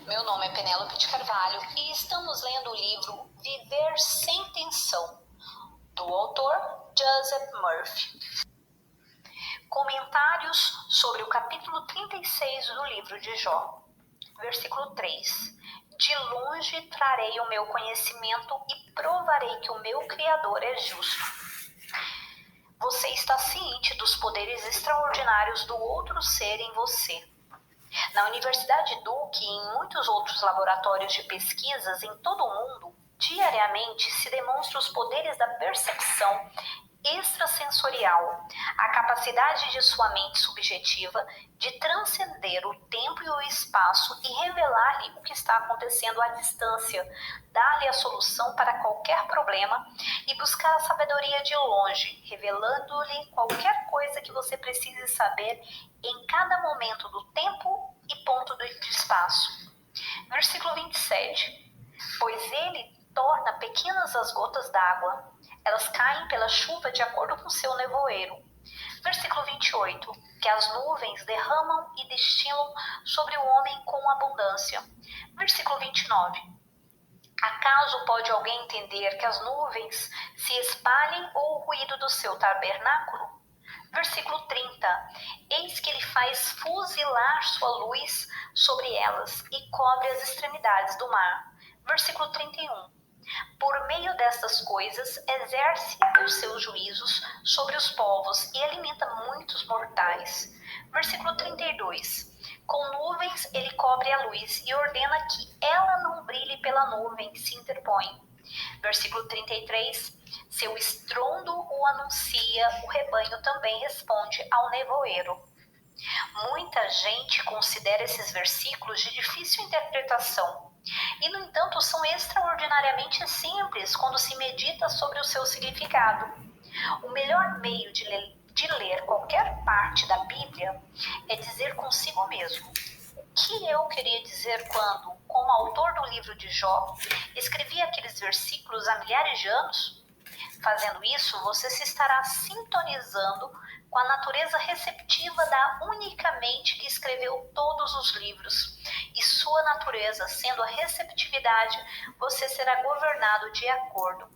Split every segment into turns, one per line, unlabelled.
Meu nome é Penélope de Carvalho e estamos lendo o livro Viver Sem Tensão, do autor Joseph Murphy. Comentários sobre o capítulo 36 do livro de Jó. Versículo 3. De longe trarei o meu conhecimento e provarei que o meu Criador é justo. Você está ciente dos poderes extraordinários do outro ser em você. Na Universidade Duke e em muitos outros laboratórios de pesquisas em todo o mundo, diariamente se demonstram os poderes da percepção extrasensorial, a capacidade de sua mente subjetiva de transcender o tempo e o espaço e revelar-lhe o que está acontecendo à distância, dar-lhe a solução para qualquer problema e buscar a sabedoria de longe, revelando-lhe qualquer coisa que você precise saber em cada momento do tempo e ponto do espaço. Versículo 27. Pois ele torna pequenas as gotas d'água, elas caem pela chuva de acordo com seu nevoeiro. Versículo 28. Que as nuvens derramam e destilam sobre o homem com abundância. Versículo 29. Acaso pode alguém entender que as nuvens se espalhem ou o ruído do seu tabernáculo? Versículo 30. Eis que ele faz fuzilar sua luz sobre elas e cobre as extremidades do mar. Versículo 31. Por meio destas coisas, exerce os seus juízos sobre os povos e alimenta muitos mortais. Versículo 32. Com nuvens ele cobre a luz e ordena que ela não brilhe pela nuvem, se interpõe. Versículo 33. Seu estrondo o anuncia, o rebanho também responde ao nevoeiro. Muita gente considera esses versículos de difícil interpretação. E, no entanto, são extraordinariamente simples quando se medita sobre o seu significado. O melhor meio de ler qualquer parte da Bíblia é dizer consigo mesmo: o que eu queria dizer quando, como autor do livro de Jó, escrevi aqueles versículos há milhares de anos? Fazendo isso, você se estará sintonizando com a natureza receptiva da única mente que escreveu todos os livros. E sua natureza sendo a receptividade, você será governado de acordo.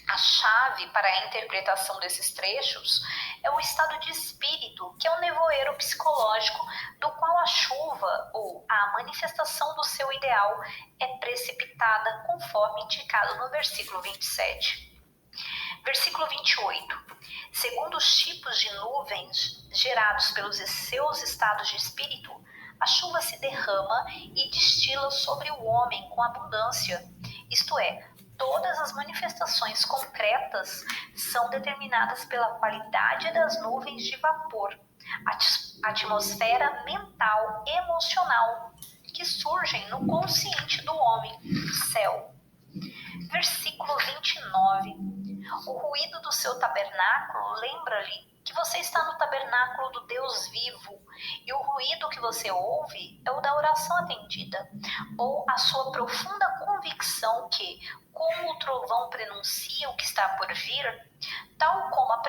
A chave para a interpretação desses trechos é o estado de espírito, que é o nevoeiro psicológico do qual a chuva ou a manifestação do seu ideal é precipitada, conforme indicado no versículo 27. Versículo 28. Segundo os tipos de nuvens gerados pelos seus estados de espírito, a chuva se derrama e destila sobre o homem com abundância. Isto é, todas as manifestações concretas são determinadas pela qualidade das nuvens de vapor, atmosfera mental e emocional que surgem no consciente do homem, céu. Versículo 29. O ruído do seu tabernáculo lembra-lhe que você está no tabernáculo do Deus vivo, e o ruído que você ouve é o da oração atendida, ou a sua profunda convicção que, como o trovão prenuncia o que está por vir, tal como a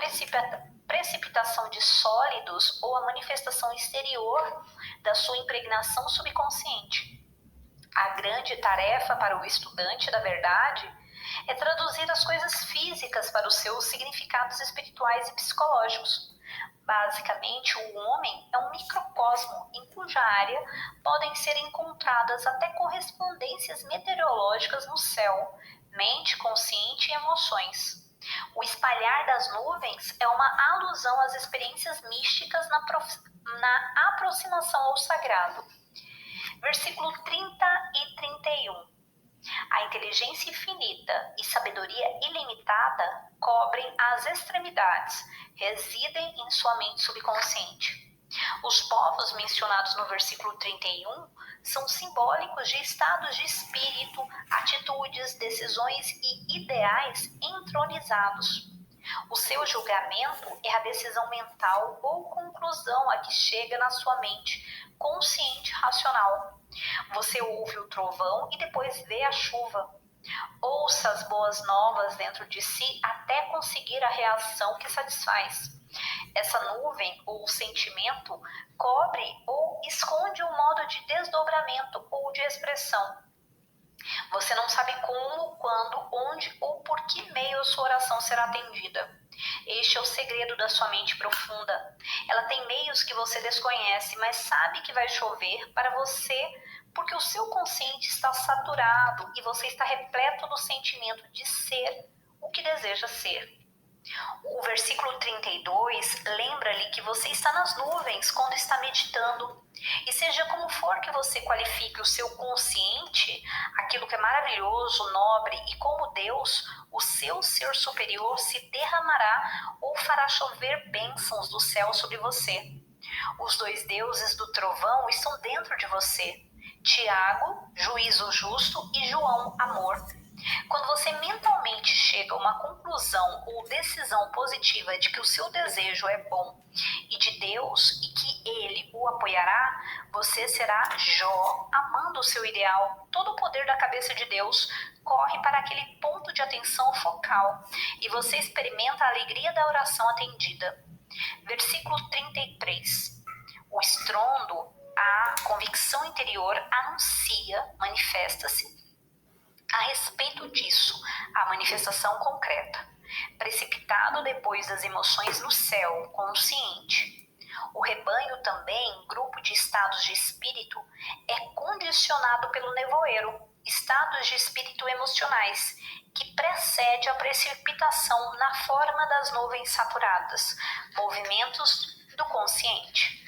precipitação de sólidos ou a manifestação exterior da sua impregnação subconsciente. A grande tarefa para o estudante da verdade é traduzir as coisas físicas para os seus significados espirituais e psicológicos. Basicamente, o homem é um microcosmo em cuja área podem ser encontradas até correspondências meteorológicas no céu, mente, consciente e emoções. O espalhar das nuvens é uma alusão às experiências místicas na aproximação ao sagrado. Versículo 30 e 31. A inteligência infinita e sabedoria ilimitada cobrem as extremidades, residem em sua mente subconsciente. Os povos mencionados no versículo 31 são simbólicos de estados de espírito, atitudes, decisões e ideais entronizados. O seu julgamento é a decisão mental ou conclusão a que chega na sua mente consciente racional. Você ouve o trovão e depois vê a chuva. Ouça as boas novas dentro de si até conseguir a reação que satisfaz. Essa nuvem ou sentimento cobre ou esconde um modo de desdobramento ou de expressão. Você não sabe como, quando, onde ou por que meio a sua oração será atendida. Este é o segredo da sua mente profunda. Ela tem meios que você desconhece, mas sabe que vai chover para você porque o seu consciente está saturado e você está repleto do sentimento de ser o que deseja ser. O versículo 32 lembra-lhe que você está nas nuvens quando está meditando. E seja como for que você qualifique o seu consciente, aquilo que é maravilhoso, nobre e como Deus, o seu ser superior se derramará ou fará chover bênçãos do céu sobre você. Os dois deuses do trovão estão dentro de você. Tiago, juízo justo, e João, amor. Quando você mentalmente chega a uma conclusão ou decisão positiva de que o seu desejo é bom e de Deus e que Ele o apoiará, você será Jó, amando o seu ideal. Todo o poder da cabeça de Deus corre para aquele ponto de atenção focal e você experimenta a alegria da oração atendida. Versículo 33. O estrondo, a convicção interior anuncia, manifesta-se. A respeito disso, a manifestação concreta, precipitado depois das emoções no céu, consciente. O rebanho também, grupo de estados de espírito, é condicionado pelo nevoeiro, estados de espírito emocionais, que precede a precipitação na forma das nuvens saturadas, movimentos do consciente.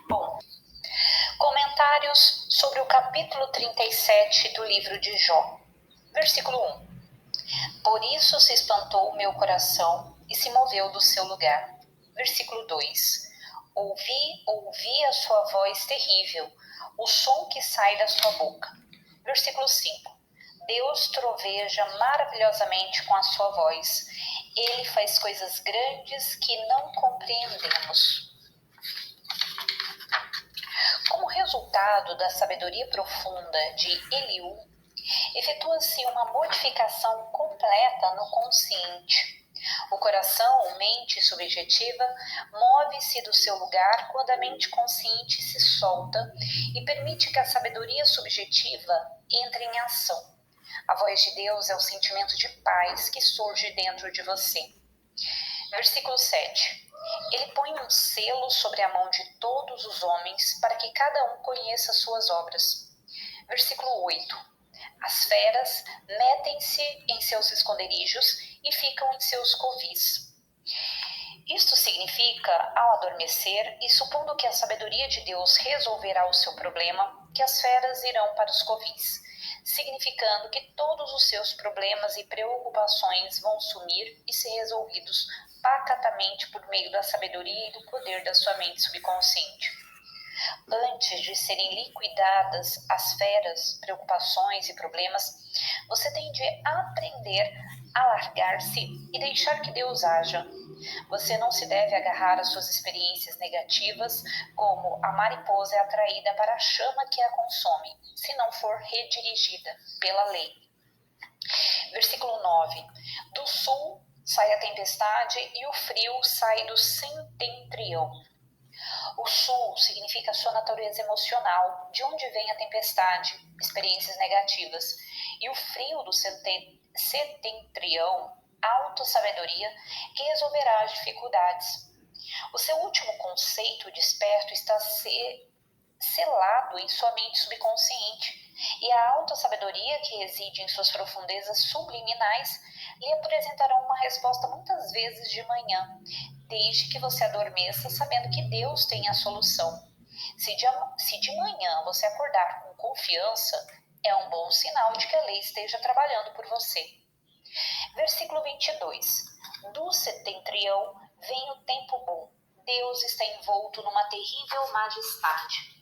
Bom, comentários sobre o capítulo 37 do livro de Jó. Versículo 1. Por isso se espantou o meu coração e se moveu do seu lugar. Versículo 2. Ouvi a sua voz terrível, o som que sai da sua boca. Versículo 5. Deus troveja maravilhosamente com a sua voz. Ele faz coisas grandes que não compreendemos. Como resultado da sabedoria profunda de Eliú, efetua-se uma modificação completa no consciente. O coração, mente subjetiva, move-se do seu lugar quando a mente consciente se solta e permite que a sabedoria subjetiva entre em ação. A voz de Deus é o sentimento de paz que surge dentro de você. Versículo 7. Ele põe um selo sobre a mão de todos os homens para que cada um conheça suas obras. Versículo 8. As feras metem-se em seus esconderijos e ficam em seus covis. Isto significa, ao adormecer, e supondo que a sabedoria de Deus resolverá o seu problema, que as feras irão para os covis, significando que todos os seus problemas e preocupações vão sumir e ser resolvidos pacatamente por meio da sabedoria e do poder da sua mente subconsciente. Antes de serem liquidadas as feras, preocupações e problemas, você tem de aprender a largar-se e deixar que Deus haja. Você não se deve agarrar às suas experiências negativas como a mariposa é atraída para a chama que a consome, se não for redirigida pela lei. Versículo 9. Do sul sai a tempestade e o frio sai do setentrião. O sul significa a sua natureza emocional, de onde vem a tempestade, experiências negativas, e o frio do setentrião, autossabedoria, que resolverá as dificuldades. O seu último conceito desperto está selado em sua mente subconsciente, e a autossabedoria que reside em suas profundezas subliminais lhe apresentará uma resposta muitas vezes de manhã, desde que você adormeça sabendo que Deus tem a solução. Se de manhã você acordar com confiança, é um bom sinal de que a lei esteja trabalhando por você. Versículo 22. Do setentrião vem o tempo bom. Deus está envolto numa terrível majestade.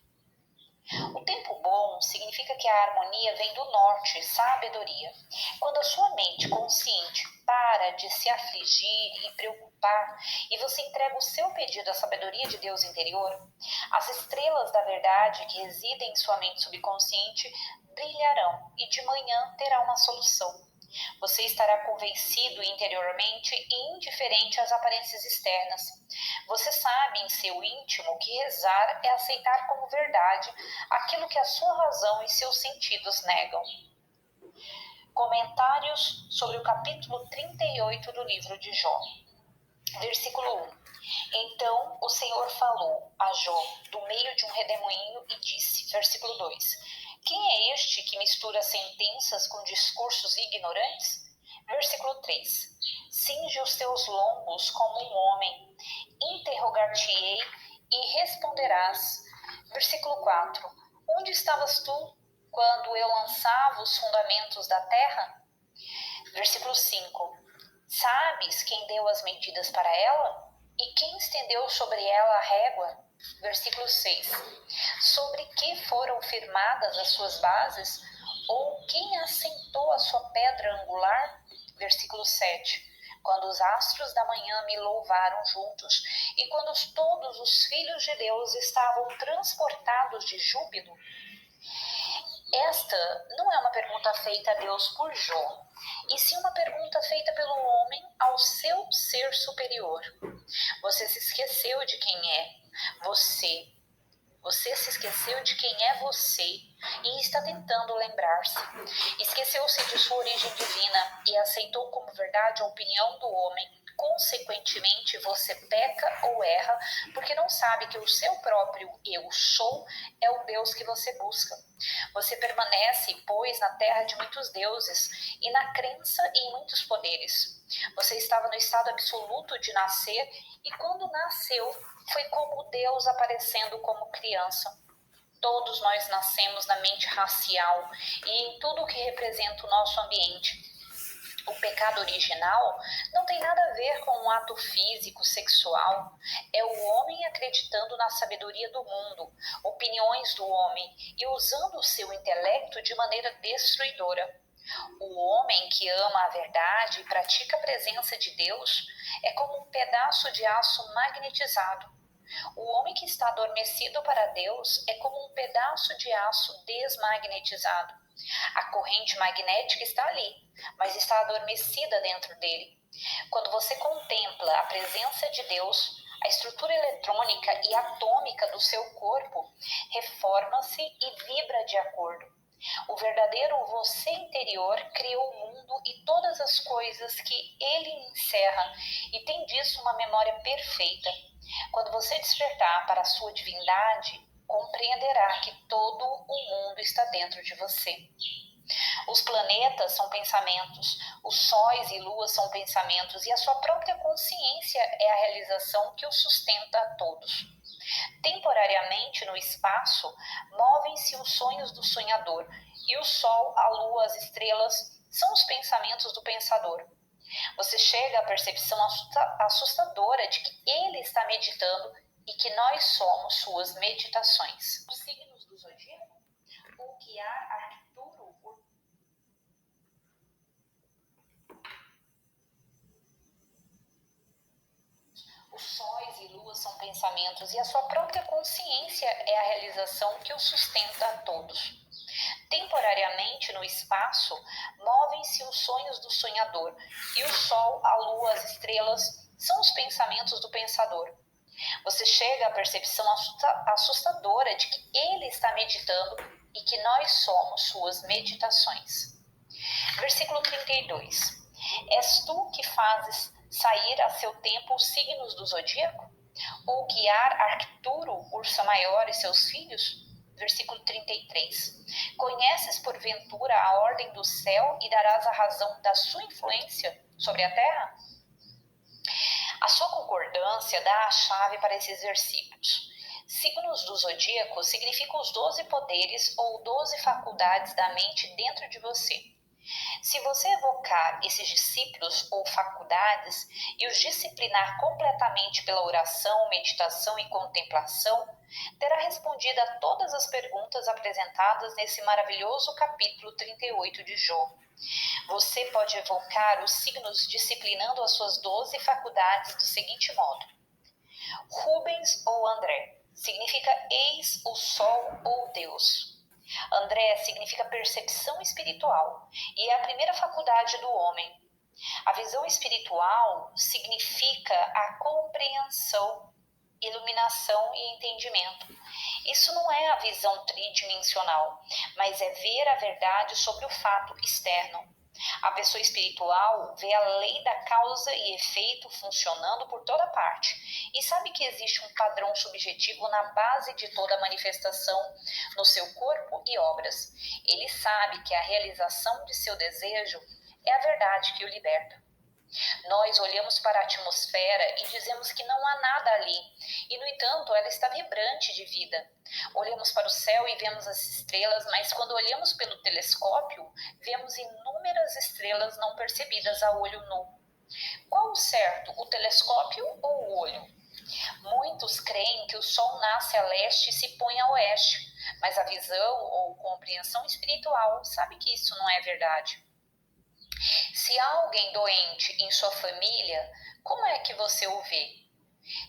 O tempo bom significa que a harmonia vem do norte, sabedoria. Quando a sua mente consciente para de se afligir e preocupar e você entrega o seu pedido à sabedoria de Deus interior, as estrelas da verdade que residem em sua mente subconsciente brilharão e de manhã terá uma solução. Você estará convencido interiormente e indiferente às aparências externas. Você sabe em seu íntimo que rezar é aceitar como verdade aquilo que a sua razão e seus sentidos negam. Comentários sobre o capítulo 38 do livro de Jó. Versículo 1. Então o Senhor falou a Jó do meio de um redemoinho e disse, versículo 2, quem é este que mistura sentenças com discursos ignorantes? Versículo 3, cinge os teus lombos como um homem, interrogar-te-ei e responderás. Versículo 4, onde estavas tu quando eu lançava os fundamentos da terra? Versículo 5, sabes quem deu as medidas para ela? E quem estendeu sobre ela a régua? Versículo 6. Sobre que foram firmadas as suas bases? Ou quem assentou a sua pedra angular? Versículo 7. Quando os astros da manhã me louvaram juntos, e quando todos os filhos de Deus estavam transportados de júbilo. Esta não é uma pergunta feita a Deus por Jó, e sim uma pergunta feita pelo homem ao seu ser superior. Você se esqueceu de quem é você. Você se esqueceu de quem é você e está tentando lembrar-se. Esqueceu-se de sua origem divina e aceitou como verdade a opinião do homem. Consequentemente, você peca ou erra porque não sabe que o seu próprio eu sou é o Deus que você busca. Você permanece, pois, na terra de muitos deuses e na crença em muitos poderes. Você estava no estado absoluto de nascer e quando nasceu foi como Deus aparecendo como criança. Todos nós nascemos na mente racial e em tudo o que representa o nosso ambiente. O pecado original não tem nada a ver com um ato físico, sexual. É o homem acreditando na sabedoria do mundo, opiniões do homem e usando o seu intelecto de maneira destruidora. O homem que ama a verdade e pratica a presença de Deus é como um pedaço de aço magnetizado. O homem que está adormecido para Deus é como um pedaço de aço desmagnetizado. A corrente magnética está ali, mas está adormecida dentro dele. Quando você contempla a presença de Deus, a estrutura eletrônica e atômica do seu corpo reforma-se e vibra de acordo. O verdadeiro você interior criou o mundo e todas as coisas que ele encerra e tem disso uma memória perfeita. Quando você despertar para a sua divindade, compreenderá que todo o mundo está dentro de você. Os planetas são pensamentos, os sóis e luas são pensamentos e a sua própria consciência é a realização que os sustenta a todos. Temporariamente no espaço, movem-se os sonhos do sonhador e o sol, a lua, as estrelas são os pensamentos do pensador. Você chega à percepção assustadora de que ele está meditando e que nós somos suas meditações. Os signos do zodíaco, o guiar Arcturo, os sóis e luas são pensamentos e a sua própria consciência é a realização que os sustenta a todos. Temporariamente no espaço, movem-se os sonhos do sonhador e o sol, a lua, as estrelas são os pensamentos do pensador. Você chega à percepção assustadora de que ele está meditando e que nós somos suas meditações. Versículo 32. És tu que fazes sair a seu tempo os signos do zodíaco? Ou guiar Arcturo, Ursa Maior e seus filhos? Versículo 33. Conheces porventura a ordem do céu e darás a razão da sua influência sobre a terra? A sua concordância dá a chave para esses versículos. Signos do zodíaco significam os 12 poderes ou 12 faculdades da mente dentro de você. Se você evocar esses discípulos ou faculdades e os disciplinar completamente pela oração, meditação e contemplação, terá respondido a todas as perguntas apresentadas nesse maravilhoso capítulo 38 de Jó. Você pode evocar os signos disciplinando as suas 12 faculdades do seguinte modo. Rubens ou André significa eis o sol ou Deus. André significa percepção espiritual e é a primeira faculdade do homem. A visão espiritual significa a compreensão, iluminação e entendimento. Isso não é a visão tridimensional, mas é ver a verdade sobre o fato externo. A pessoa espiritual vê a lei da causa e efeito funcionando por toda parte e sabe que existe um padrão subjetivo na base de toda manifestação no seu corpo e obras. Ele sabe que a realização de seu desejo é a verdade que o liberta. Nós olhamos para a atmosfera e dizemos que não há nada ali, e no entanto ela está vibrante de vida. Olhamos para o céu e vemos as estrelas, mas quando olhamos pelo telescópio, vemos inúmeras estrelas não percebidas a olho nu. Qual o certo, o telescópio ou o olho? Muitos creem que o sol nasce a leste e se põe a oeste, mas a visão ou compreensão espiritual sabe que isso não é verdade. Se há alguém doente em sua família, como é que você o vê?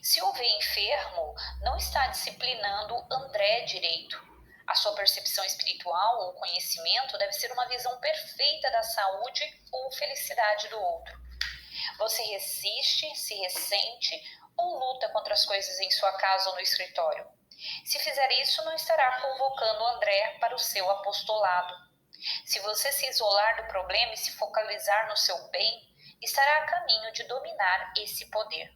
Se o vê enfermo, não está disciplinando André direito. A sua percepção espiritual ou conhecimento deve ser uma visão perfeita da saúde ou felicidade do outro. Você resiste, se ressente ou luta contra as coisas em sua casa ou no escritório. Se fizer isso, não estará convocando André para o seu apostolado. Se você se isolar do problema e se focalizar no seu bem, estará a caminho de dominar esse poder.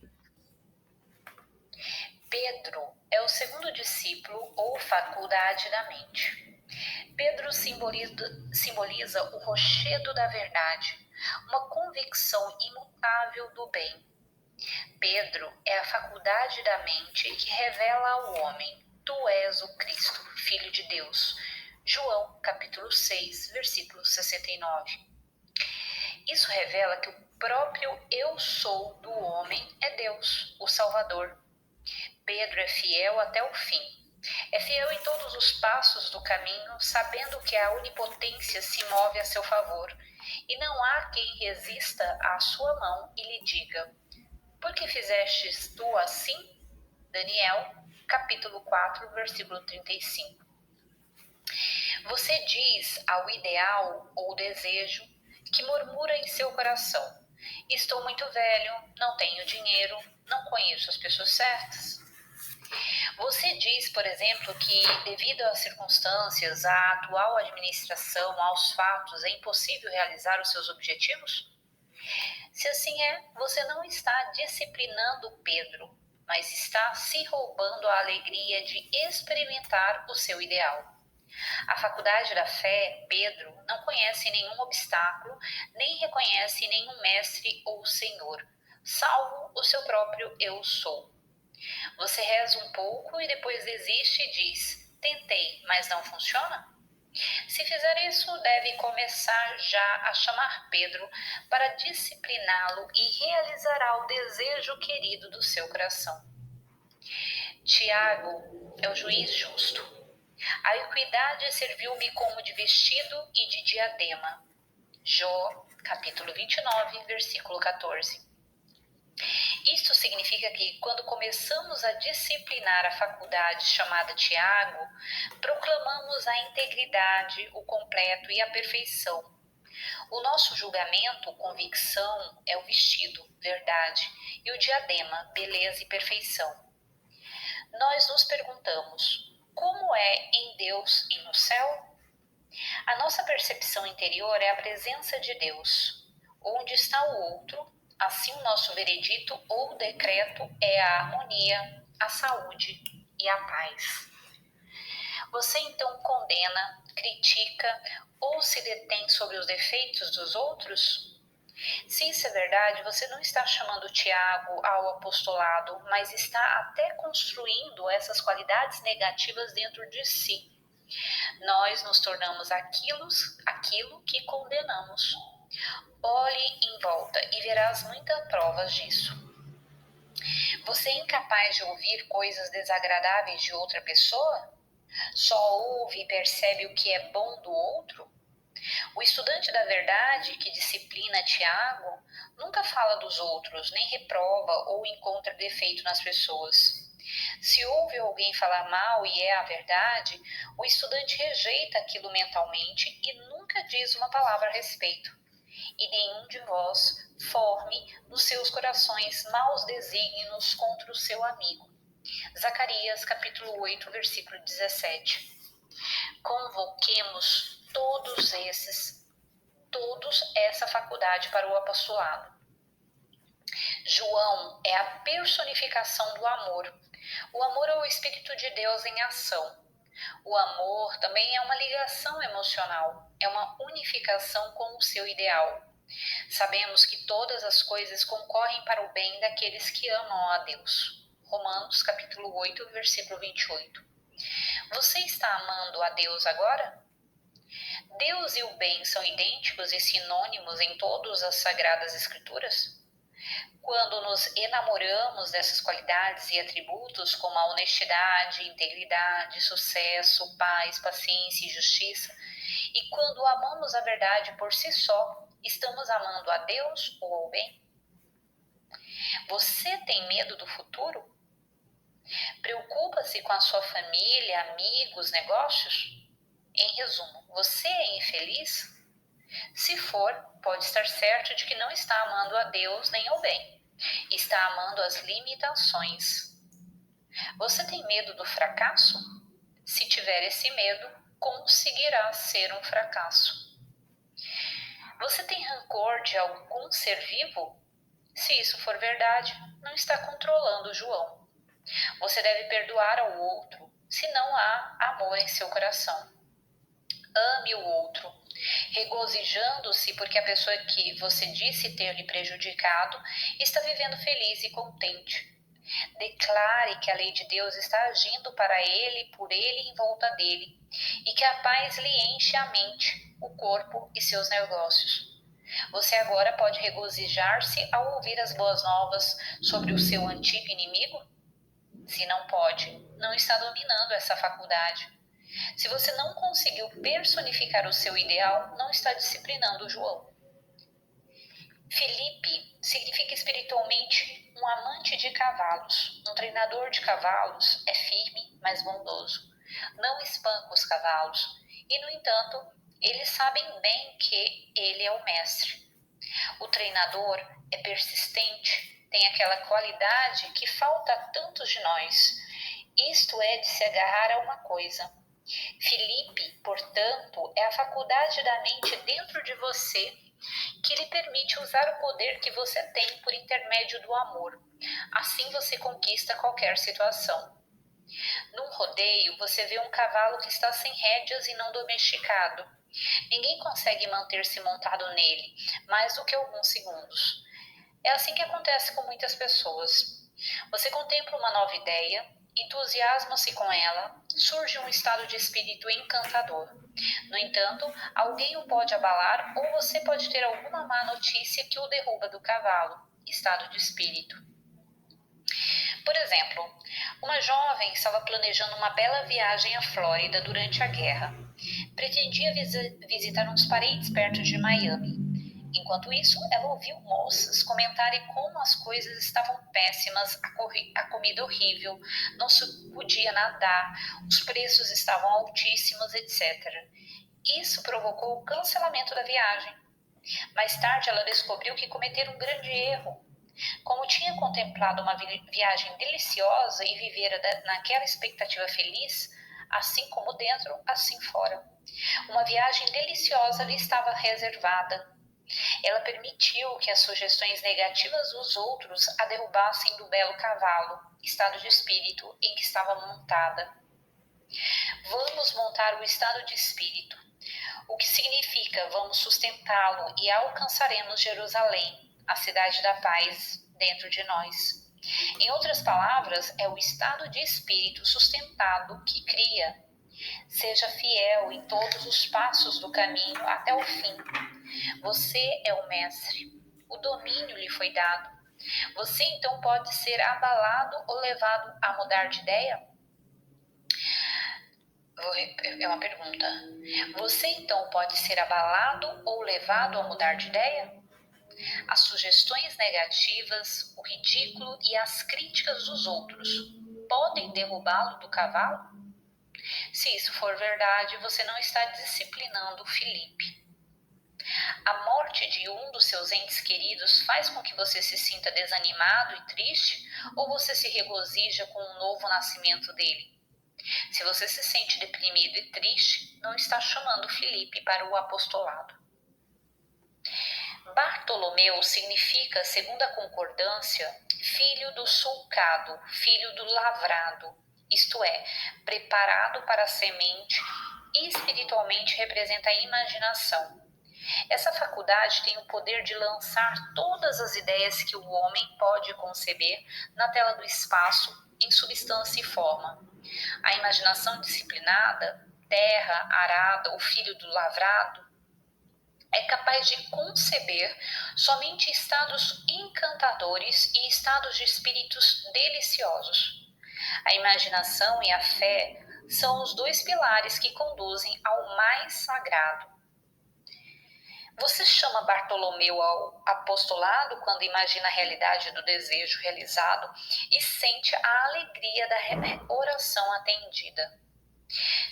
Pedro é o segundo discípulo ou faculdade da mente. Pedro simboliza o rochedo da verdade, uma convicção imutável do bem. Pedro é a faculdade da mente que revela ao homem: tu és o Cristo, Filho de Deus. João, capítulo 6, versículo 69. Isso revela que o próprio eu sou do homem é Deus, o Salvador. Pedro é fiel até o fim. É fiel em todos os passos do caminho, sabendo que a onipotência se move a seu favor, e não há quem resista à sua mão e lhe diga: por que fizestes tu assim? Daniel, capítulo 4, versículo 35. Você diz ao ideal ou desejo que murmura em seu coração: estou muito velho, não tenho dinheiro, não conheço as pessoas certas. Você diz, por exemplo, que devido às circunstâncias, à atual administração, aos fatos, é impossível realizar os seus objetivos? Se assim é, você não está disciplinando Pedro, mas está se roubando a alegria de experimentar o seu ideal. A faculdade da fé, Pedro, não conhece nenhum obstáculo, nem reconhece nenhum mestre ou senhor, salvo o seu próprio eu sou. Você reza um pouco e depois desiste e diz: tentei, mas não funciona? Se fizer isso, deve começar já a chamar Pedro para discipliná-lo e realizará o desejo querido do seu coração. Tiago é o juiz justo. A equidade serviu-me como de vestido e de diadema. Jó, capítulo 29, versículo 14. Isto significa que, quando começamos a disciplinar a faculdade chamada Tiago, proclamamos a integridade, o completo e a perfeição. O nosso julgamento, convicção, é o vestido, verdade, e o diadema, beleza e perfeição. Nós nos perguntamos: como é em Deus e no céu? A nossa percepção interior é a presença de Deus. Onde está o outro, assim o nosso veredito ou decreto é a harmonia, a saúde e a paz. Você então condena, critica ou se detém sobre os defeitos dos outros? Se isso é verdade, você não está chamando Tiago ao apostolado, mas está até construindo essas qualidades negativas dentro de si. Nós nos tornamos aquilo que condenamos. Olhe em volta e verás muitas provas disso. Você é incapaz de ouvir coisas desagradáveis de outra pessoa? Só ouve e percebe o que é bom do outro? O estudante da verdade que disciplina Tiago nunca fala dos outros, nem reprova ou encontra defeito nas pessoas. Se ouve alguém falar mal e é a verdade, o estudante rejeita aquilo mentalmente e nunca diz uma palavra a respeito. E nenhum de vós forme nos seus corações maus desígnios contra o seu amigo. Zacarias capítulo 8, versículo 17. Convoquemos todos essa faculdade para o apostolado. João é a personificação do amor. O amor é o Espírito de Deus em ação. O amor também é uma ligação emocional, é uma unificação com o seu ideal. Sabemos que todas as coisas concorrem para o bem daqueles que amam a Deus. Romanos capítulo 8, versículo 28. Você está amando a Deus agora? Deus e o bem são idênticos e sinônimos em todas as Sagradas Escrituras? Quando nos enamoramos dessas qualidades e atributos como a honestidade, integridade, sucesso, paz, paciência e justiça, e quando amamos a verdade por si só, estamos amando a Deus ou ao bem? Você tem medo do futuro? Preocupa-se com a sua família, amigos, negócios? Em resumo, você é infeliz? Se for, pode estar certo de que não está amando a Deus nem ao bem. Está amando as limitações. Você tem medo do fracasso? Se tiver esse medo, conseguirá ser um fracasso. Você tem rancor de algum ser vivo? Se isso for verdade, não está controlando João. Você deve perdoar ao outro, se não há amor em seu coração. Ame o outro, regozijando-se porque a pessoa que você disse ter lhe prejudicado está vivendo feliz e contente. Declare que a lei de Deus está agindo para ele, por ele e em volta dele, e que a paz lhe enche a mente, o corpo e seus negócios. Você agora pode regozijar-se ao ouvir as boas novas sobre o seu antigo inimigo? Se não pode, não está dominando essa faculdade. Se você não conseguiu personificar o seu ideal, não está disciplinando João. Felipe significa espiritualmente um amante de cavalos. Um treinador de cavalos é firme, mas bondoso. Não espanca os cavalos. E, no entanto, eles sabem bem que ele é o mestre. O treinador é persistente, tem aquela qualidade que falta a tantos de nós. Isto é de se agarrar a uma coisa. Felipe, portanto, é a faculdade da mente dentro de você que lhe permite usar o poder que você tem por intermédio do amor. Assim você conquista qualquer situação. Num rodeio, você vê um cavalo que está sem rédeas e não domesticado. Ninguém consegue manter-se montado nele mais do que alguns segundos. É assim que acontece com muitas pessoas. Você contempla uma nova ideia, entusiasma-se com ela, surge um estado de espírito encantador. No entanto, alguém o pode abalar ou você pode ter alguma má notícia que o derruba do cavalo, estado de espírito. Por exemplo, uma jovem estava planejando uma bela viagem à Flórida durante a guerra. Pretendia visitar uns parentes perto de Miami. Enquanto isso, ela ouviu moças comentarem como as coisas estavam péssimas, a comida horrível, não se podia nadar, os preços estavam altíssimos, etc. Isso provocou o cancelamento da viagem. Mais tarde, ela descobriu que cometera um grande erro. Como tinha contemplado uma viagem deliciosa e vivera naquela expectativa feliz, assim como dentro, assim fora. Uma viagem deliciosa lhe estava reservada. Ela permitiu que as sugestões negativas dos outros a derrubassem do belo cavalo, estado de espírito em que estava montada. Vamos montar o estado de espírito, o que significa vamos sustentá-lo e alcançaremos Jerusalém, a cidade da paz, dentro de nós. Em outras palavras, é o estado de espírito sustentado que cria. Seja fiel em todos os passos do caminho até o fim. Você é o mestre. O domínio lhe foi dado. Você então pode ser abalado ou levado a mudar de ideia? É uma pergunta. Você então pode ser abalado ou levado a mudar de ideia? As sugestões negativas, o ridículo e as críticas dos outros podem derrubá-lo do cavalo? Se isso for verdade, você não está disciplinando Filipe. A morte de um dos seus entes queridos faz com que você se sinta desanimado e triste, ou você se regozija com o novo nascimento dele? Se você se sente deprimido e triste, não está chamando Filipe para o apostolado. Bartolomeu significa, segundo a concordância, filho do sulcado, filho do lavrado, isto é, preparado para a semente, e espiritualmente representa a imaginação. Essa faculdade tem o poder de lançar todas as ideias que o homem pode conceber na tela do espaço em substância e forma. A imaginação disciplinada, terra, arada, o filho do lavrado, é capaz de conceber somente estados encantadores e estados de espíritos deliciosos. A imaginação e a fé são os dois pilares que conduzem ao mais sagrado. Você chama Bartolomeu ao apostolado quando imagina a realidade do desejo realizado e sente a alegria da oração atendida.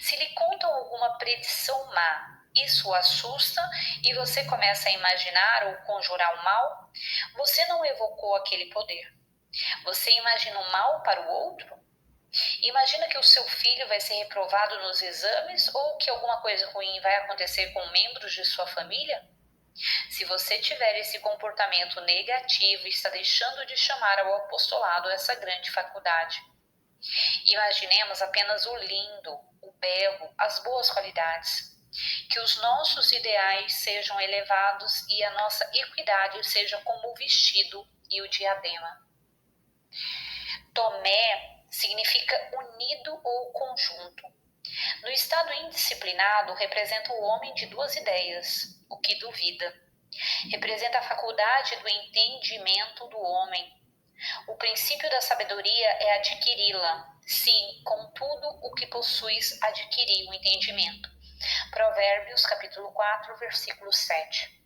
Se lhe contam alguma predição má, isso o assusta e você começa a imaginar ou conjurar o mal? Você não evocou aquele poder. Você imagina o mal para o outro? Imagina que o seu filho vai ser reprovado nos exames ou que alguma coisa ruim vai acontecer com membros de sua família? Se você tiver esse comportamento negativo, está deixando de chamar ao apostolado essa grande faculdade. Imaginemos apenas o lindo, o belo, as boas qualidades. Que os nossos ideais sejam elevados e a nossa equidade seja como o vestido e o diadema. Tomé significa unido ou conjunto. No estado indisciplinado, representa o homem de duas ideias, o que duvida. Representa a faculdade do entendimento do homem. O princípio da sabedoria é adquiri-la. Sim, com tudo o que possuis, adquiri o entendimento. Provérbios, capítulo 4, versículo 7.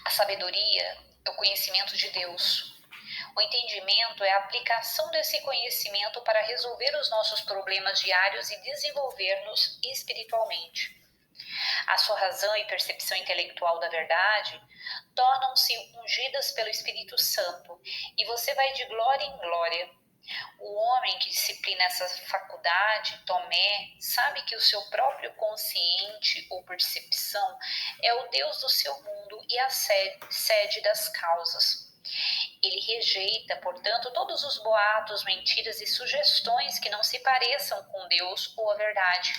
A sabedoria é o conhecimento de Deus. O entendimento é a aplicação desse conhecimento para resolver os nossos problemas diários e desenvolver-nos espiritualmente. A sua razão e percepção intelectual da verdade tornam-se ungidas pelo Espírito Santo e você vai de glória em glória. O homem que disciplina essa faculdade, Tomé, sabe que o seu próprio consciente ou percepção é o Deus do seu mundo e a sede das causas. Ele rejeita, portanto, todos os boatos, mentiras e sugestões que não se pareçam com Deus ou a verdade.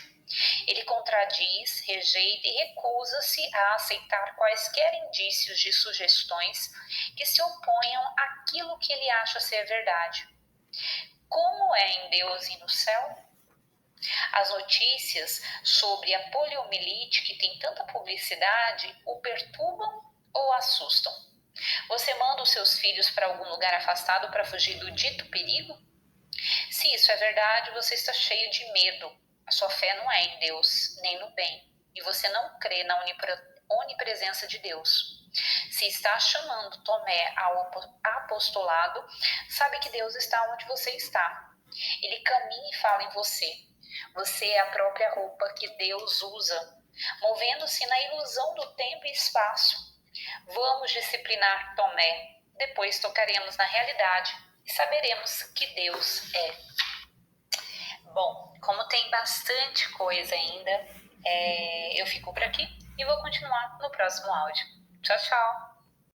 Ele contradiz, rejeita e recusa-se a aceitar quaisquer indícios de sugestões que se oponham àquilo que ele acha ser verdade. Como é em Deus e no céu? As notícias sobre a poliomielite, que tem tanta publicidade, o perturbam ou assustam? Você manda os seus filhos para algum lugar afastado para fugir do dito perigo? Se isso é verdade, você está cheio de medo. A sua fé não é em Deus, nem no bem, e você não crê na onipresença de Deus. Se está chamando Tomé ao apostolado, sabe que Deus está onde você está. Ele caminha e fala em você. Você é a própria roupa que Deus usa, movendo-se na ilusão do tempo e espaço. Vamos disciplinar Tomé, depois tocaremos na realidade e saberemos que Deus é. Bom, como tem bastante coisa ainda, eu fico por aqui e vou continuar no próximo áudio. Tchau, tchau!